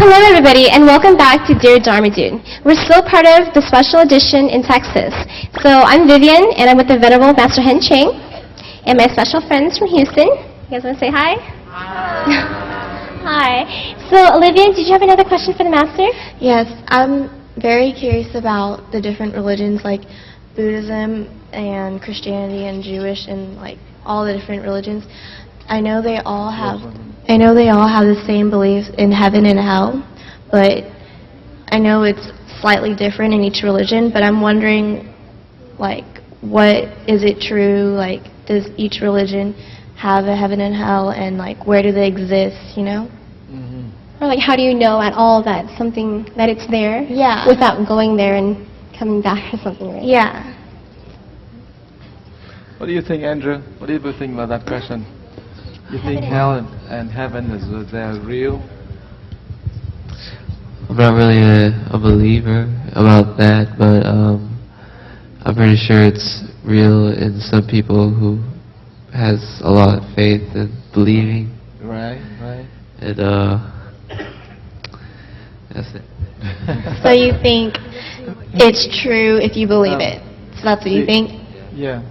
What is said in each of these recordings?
Hello everybody and welcome back to DearDharmaDude. We're still part of the special edition in Texas. So I'm Vivian and I'm with the Venerable Master Hen Ching and my special friends from Houston. You guys want to say hi? Hi. Hi. So Olivia, did you have another question for the Master? Yes, I'm very curious about the different religions like Buddhism and Christianity and Jewish and like all the different religions. I know they all have the same beliefs in heaven and hell, but I know it's slightly different in each religion, but I'm wondering, like, what is it true? Like, does each religion have a heaven and hell, and, like, where do they exist, you know? Mm-hmm. Or, like, how do you know at all that it's there? Yeah. Without going there and coming back or something, right? Yeah. What do you think, Andrew? What do you think about that question? You think hell and heaven they're real? I'm not really a believer about that, but I'm pretty sure it's real in some people who has a lot of faith and believing. Right. And that's it. So you think it's true if you believe it? So that's what you think? Yeah.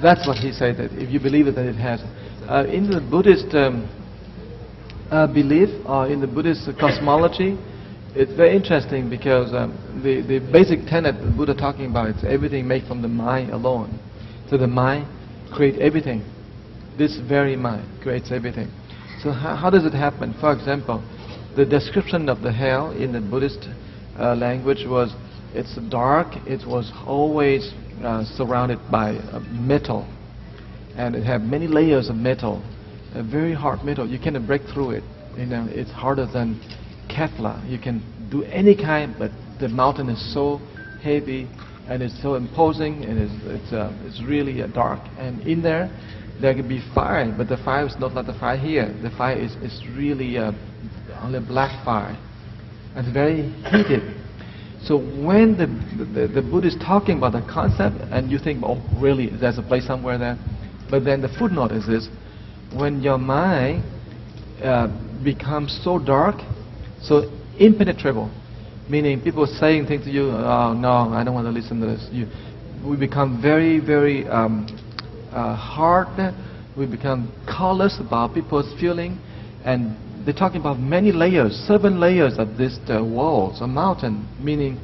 That's what he said, that if you believe it, then it has. In the Buddhist belief, or in the Buddhist cosmology, it's very interesting because the basic tenet the Buddha talking about is everything made from the mind alone. So the mind creates everything. This very mind creates everything. So how does it happen? For example, the description of the hell in the Buddhist language was, it's dark, it was always surrounded by metal. And it had many layers of metal, a very hard metal. You cannot break through it. You know, it's harder than Kevlar. You can do any kind, but the mountain is so heavy and it's so imposing, and it's really dark. And in there can be fire, but the fire is not like the fire here. The fire is really only black fire, and it's very heated. So when the Buddha is talking about the concept, and you think, oh, really, there's a place somewhere there. But then the footnote is this: when your mind becomes so dark, so impenetrable, meaning people saying things to you, oh no, I don't want to listen to this. We become very, very hard. We become callous about people's feeling, and they're talking about many layers, 7 layers of this walls, a mountain, meaning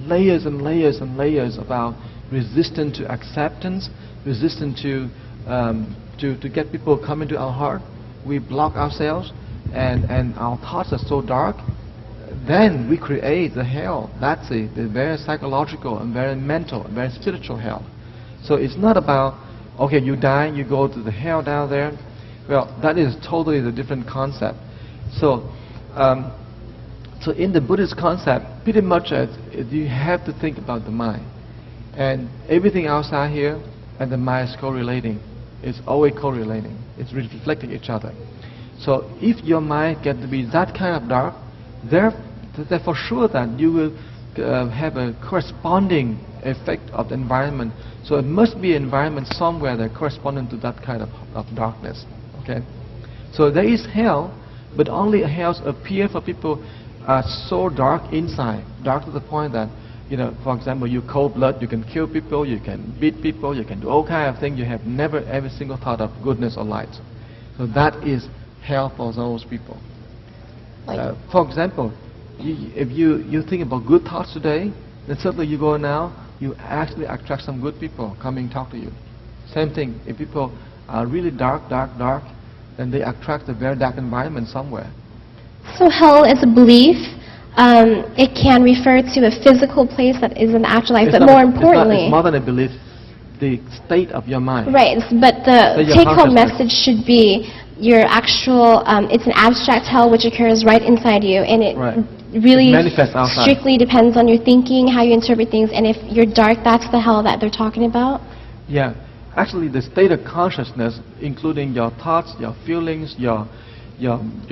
layers and layers and layers about resistance to acceptance, resistance to get people come into our heart. We block ourselves, and our thoughts are so dark. Then we create the hell. That's it. The very psychological and very mental and very spiritual hell. So it's not about, okay, you die, you go to the hell down there. Well, that is totally the different concept. So, so in the Buddhist concept, pretty much you have to think about the mind, and everything outside here and the mind is correlating. It's always correlating. It's reflecting each other. So if your mind gets to be that kind of dark, therefore sure that you will have a corresponding effect of the environment. So it must be an environment somewhere that corresponding to that kind of darkness. Okay. So there is hell, but only hells appear for people so dark inside, dark to the point that, you know, for example, you cold blood, you can kill people, you can beat people, you can do all kind of things. You have never every single thought of goodness or light. So that is hell for those people. For example, if you think about good thoughts today, then suddenly you go now, you actually attract some good people coming talk to you. Same thing, if people are really dark, then they attract a very dark environment somewhere. So hell is a belief. It can refer to a physical place that is an afterlife, but more importantly... It's more than a belief, the state of your mind. Right, but the take-home message should be your actual... it's an abstract hell which occurs right inside you, and it really strictly depends on your thinking, how you interpret things, and if you're dark, that's the hell that they're talking about? Yeah. Actually, the state of consciousness, including your thoughts, your feelings, your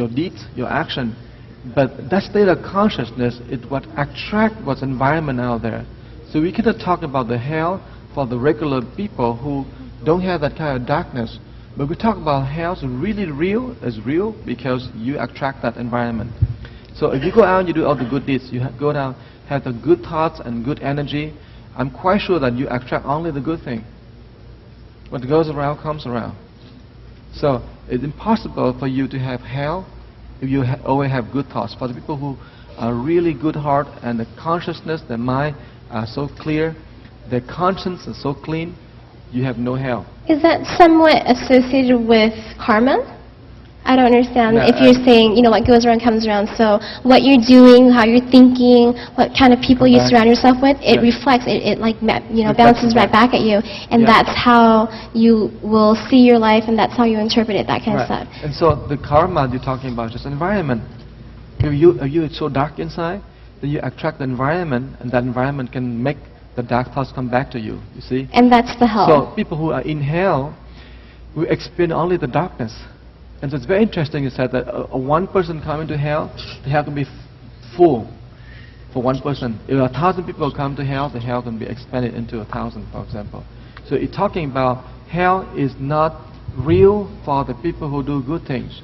deeds, your action, but that state of consciousness is what attracts what's environment out there. So we cannot talk about the hell for the regular people who don't have that kind of darkness. But we talk about hell is really real, is real because you attract that environment. So if you go out and you do all the good deeds, you go down, have the good thoughts and good energy, I'm quite sure that you attract only the good thing. What goes around comes around. So it's impossible for you to have hell if you always have good thoughts. For the people who are really good heart and the consciousness, their mind are so clear, their conscience is so clean, you have no hell. Is that somewhat associated with karma? I don't understand. No, if you're saying, what goes around comes around, so what you're doing, how you're thinking, what kind of people you surround yourself with, it reflects, it bounces right back at you, and that's how you will see your life, and that's how you interpret it, that kind of stuff. And so the karma you're talking about is just environment. If you're so dark inside, then you attract the environment, and that environment can make the dark thoughts come back to you, you see? And that's the hell. So people who are in hell will experience only the darkness. And so it's very interesting, you said that one person coming to hell, the hell can be full for one person. If 1,000 people come to hell, the hell can be expanded into 1,000, for example. So it's talking about hell is not real for the people who do good things.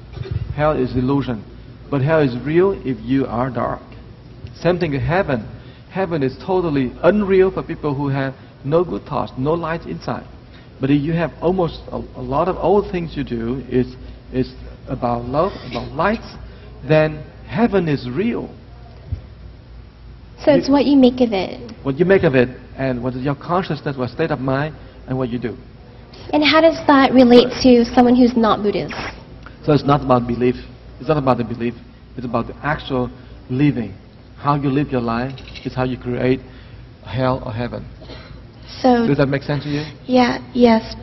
Hell is illusion. But hell is real if you are dark. Same thing with heaven. Heaven is totally unreal for people who have no good thoughts, no light inside. But if you have almost a lot of old things you do is about love, about light, then heaven is real. So it's what you make of it. What you make of it, and what is your consciousness, what state of mind, and what you do. And how does that relate to someone who's not Buddhist? So it's not about belief. It's not about the belief. It's about the actual living. How you live your life is how you create hell or heaven. So Does that make sense to you? yeah, yes.